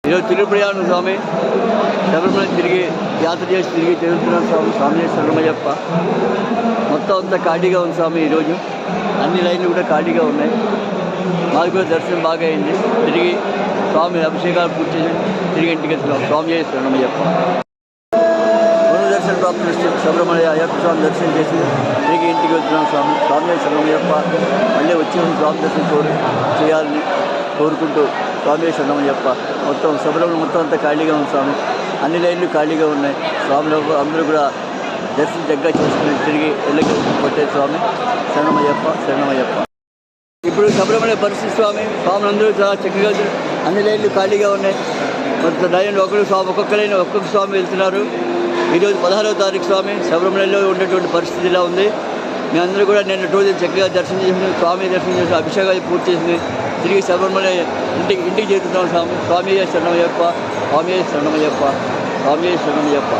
ఈరోజు తిరుపతియాను స్వామి శబరిమల తిరిగి యాత్ర చేసి తిరిగి తిరుగుతున్నాం స్వామి. స్వామి శరణమయ్యప్ప. మొత్తం అంతా ఖాళీగా ఉంది స్వామి. ఈరోజు అన్ని లైన్లు కూడా ఖాళీగా ఉన్నాయి. మాకు కూడా దర్శనం బాగా అయింది. తిరిగి స్వామి అభిషేకాలు పూర్తి చేసి తిరిగి ఇంటికి వెళ్తున్నాం. స్వామి శరణమయ్యప్ప. దర్శనం ప్రాప్తి శబరిమల అయ్యప్ప స్వామి దర్శనం చేసి తిరిగి ఇంటికి వెళ్తున్నాం స్వామి. స్వామి శరణమయ్యప్ప. మళ్ళీ వచ్చి స్వామి దర్శనం చేయాలని కోరుకుంటూ స్వామి శరణమయ్యప్ప. మొత్తం శబరిమల మొత్తం అంతా ఖాళీగా ఉంది స్వామి. అన్ని లైన్లు ఖాళీగా ఉన్నాయి. స్వామిలో అందరూ కూడా దర్శనం చక్కగా చేసుకుని తిరిగి ఇళ్ళకి కొట్టే స్వామి శరణమయ్యప్ప. శరణమయ్యప్ప. ఇప్పుడు శబరిమల పరిస్థితి స్వామి. స్వాములు అందరూ చాలా చక్కగా అన్ని లైన్లు ఖాళీగా ఉన్నాయి. మొత్తం లైన్లు ఒక్కొక్క లైన్ ఒక్కొక్క స్వామి వెళ్తున్నారు. ఈరోజు 16వ తారీఖు స్వామి. శబరిమలలో ఉన్నటువంటి పరిస్థితి ఇలా ఉంది. మేమందరూ కూడా నిన్న రోజు చక్కగా దర్శనం చేసుకుని స్వామి దర్శనం చేసి అభిషేకాలు పూర్తి చేసుకుని తిరిగి శబరిమల ఇంటికి చేరుతున్నాం స్వామి. స్వామి శరణమయ్యప్ప. స్వామి శరణమయ్యప్ప. స్వామి శరణమయ్యప్ప.